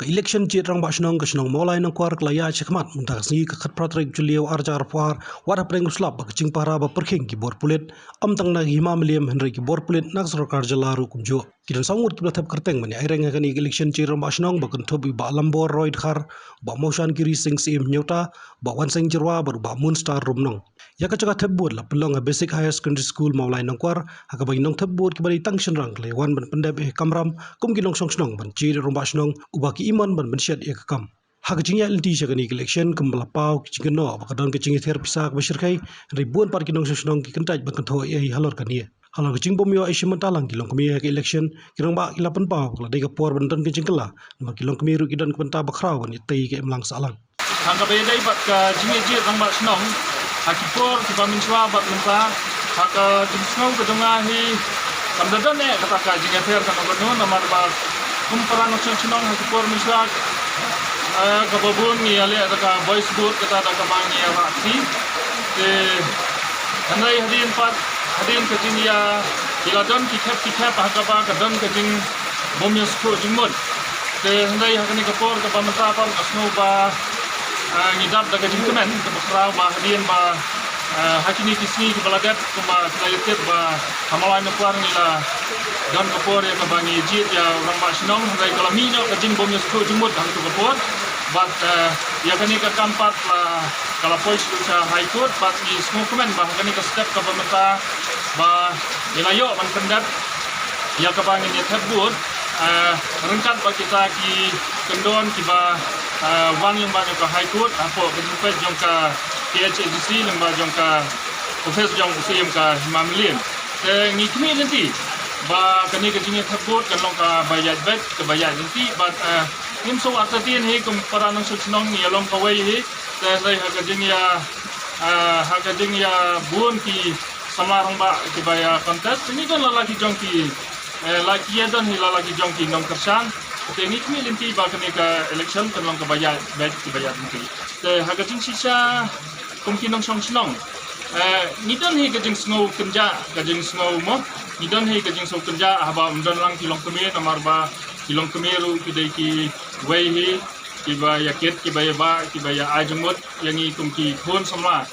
Election rang ba shnong kshnong molai nang kwar klaya chikmat muntak sni ka khat pratrik julio arjar par wara preng uslap ba ching para ba perkhing ki bor pulit am tang na hima meliam henry ki bor pulit nak sarkar jalaru kumjo kidan sangut ki blathap kerteng mani aireng ka ni election rang ba shnong ba kan thobi ba lambor roid khar ba motion ki rising sim nyota ba wan seng jirwa ba moon star rumnong ya ka chaka thebur la pelong a basic higher secondary school molai nang kwar ha ka bai nong thebur ki bari tang shin rang le wan ban pandap e kamram kum ki nong song snong ban chi rang ba shnong uba ki iman ban ban shet ek kam hak jingya inti shagani election kembala pau kicingno bakadon kicing ther pisak bashirkai ribuan par kinong shnong ki kentaj ban tho e halor kania halor kicing bomyo aishim talang kilong kami ke election kirang ba kilapan pau la dei ka por ban don kicing kala ma kilong kami ru kidon kwenta bakraw ni tei ke emlang salang hangga bedai bat ka jingji rang ba snong hakipor ki paminswa bat lempa haka jingsnong kedonga hi kamdadan ne kata ka jingya ther ka no namar ba kumparan snong hakipor miswa kababun ni ale ka voice boot kata ka bangi aksi te hanai hadin ka jingya kiladon ki khap hakaba ka don ka jing bomios ko jingmon te hanai hakani kapor ka pamata par asno ba ngidap daga jingkemen ke bakraw ba hadin ba hakini kisni ke balagat kuma klayet ba hamalai na kwar nila dan kapor ya kabangi jit ya ramba sinong handai kalamino ka jing bomios ko jingmot hang tu kapor but ya kani ka kampat la kala pois sa high court but ni semua komen ba kani ka step ka pamata ba ilayo man pendat ya kabangi ni thabut rengkat ba kita ki kendon ki ba wang yang banyak ke high court apa berjumpa jangka KHADC lemba jangka profesor jang usim ka mamlin ni kami nanti ba kani ke jingnya thabut kalong ka bayat baik ke bayat nanti but nim so atatin he kum paranang sunong ni along ka way he sai hakajingya bun ki samarang ba ki baya contest ini kan lalaki jangki laki dan lalaki jangki nom kersan teknik ni linti ba kani ka election kan ka bayat baik ki bayat nanti te hakajing sisa kumkin nong song snong ni dan he kajing snow kenja kajing snow mo ni dan he kajing snow kenja haba undan lang kilong kemi namar ba kilong kemeru ki dai ki way he ki ba yaket ki ba ajumut yang i kumki khon samla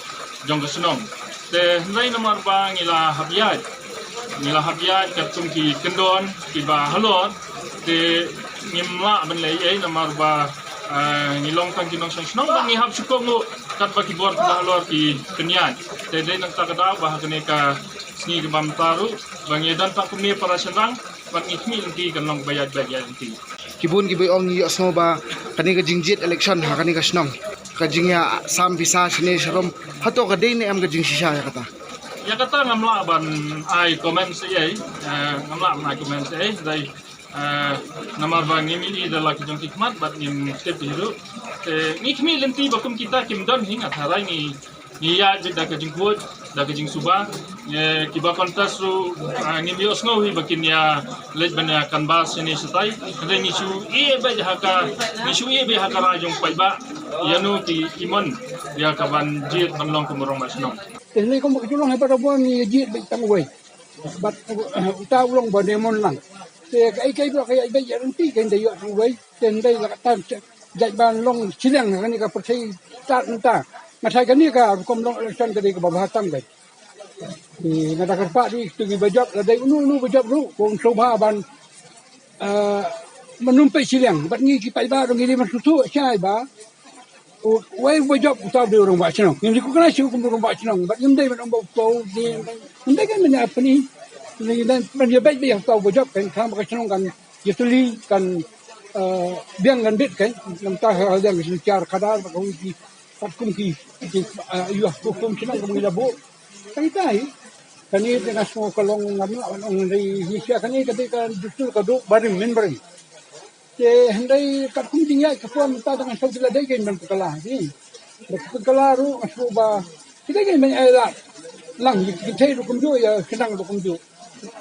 jong ka snong te nai namar ba ngila habiat ka kumki kendon ki ba halot te ngimla ban lai ai namar ba ngilong kan kinong snong ba ngihap sukongo kat ba ki bor ka halor ki kenyan te dai nang takada ba hakane ka sni ke bam taru bang edan tak kumi para senang ban ikmi inti kanong bayad inti kibun gibe ong ni asno ba kani ka jingjit election ha kani ka snong ka jingya sam bisa sini serum hato ka dei ne am ka jing sisa ya kata ngamla ban ai comment sei ngamla ai comment sei dai namar ba ngimi ida laki jong hikmat bat ngim step hiru ikmi inti bakum kita kimdon hinga tharai ni ya jeda ka jingkut da ka jing suba kiba kontas ru ngimi osno hi bakin ya lej banya kanbas ini setai kadai ni su be haka rajong paiba yanu ki imon ya kaban jit banlong kumurong masno ini ko makitulong hai pada buan ni jit be tang wei bat uta ulong ba demon lang te kai ba kai be ya nanti kan de yo tang wei ten dai la tan jat ban long silang kan ni ka percai tat nta masai kan ni ka kom long election ka di ka bahatang dai ni nadakan pak di tugi bajak dai unu bajak ru kong sobha ban menumpai silang bat ni ki pai ba dong ini masutu sai ba wai bajak uta de orang ba chino ni ku kana siu kum orang ba chino bat ngim dai ban om to di ndai kan nya apa ni dan ban dia baik yang tahu bajak kan kham ka chino kan yetuli kan biang kan bit kan nam ta hal yang secara kadar ba kong ki pat kum ki ayuh kum chino kum ila bo tai kani dengan semua kolong ngam ong dari hisia kani ketika justru kaduk barim memberi je hendai kat kum tinggal kepuan minta dengan saudara dai kan ban pekala ni pekala ru asu ba kita kan ban ai lang kita ru kum jo ya senang ru kum jo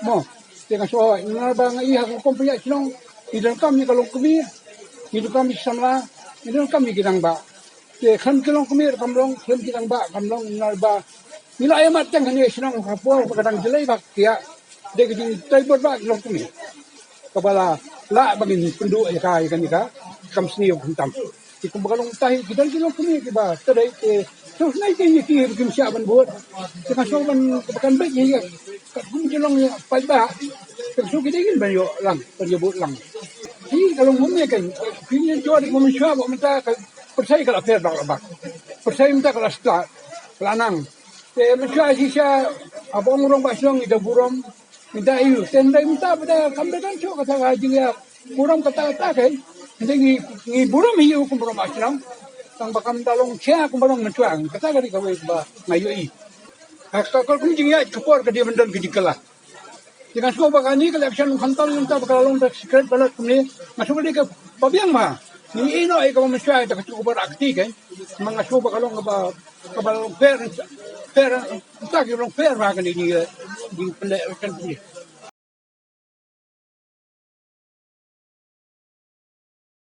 mo dengan soal nar ba ngai ha kum punya sinong idan kami kalau kami itu kami samla idan kami kirang ba je kan kalau kami kamlong kan kirang ba kamlong nar ba nila ay matang hani sinong kapor kadang jelay bak kaya de kajing taybot ba long kumi kepala la bagin penduduk ya kai kan ika kam seni huntam ti kum bagalong tahi gidan kilo kuni ki ba tadai te so nai ke ni ki kim sia ban buat te kan so ban bakan baik ya kat kum jelong ya pai ba kan so gidin ban yo lang ban yo but lang ti kalau mum ya kan pinin jo di mum sya ba menta percaya kalau fair dak ba percaya minta kalau start lanang te mensya sisa abang urang ba siang ida buram minta iu tendai minta pada kambedan so kata haji ya buram kata kan jadi ni buram hiu kum buram asram tang bakam dalong sia kum buram mencuang kata gari kawe ba ngayu i kalau kum jingya kepor ke dia bendan ke dikala dengan semua bagani ke election hantar minta bakalong tak secret balat kumni masuk dia ke babiang ma ni ino ai kamu mencuang tak cukup berakti kan mangasuh bakalong ba kabalong fair tak yung fair ba kan di pendek kan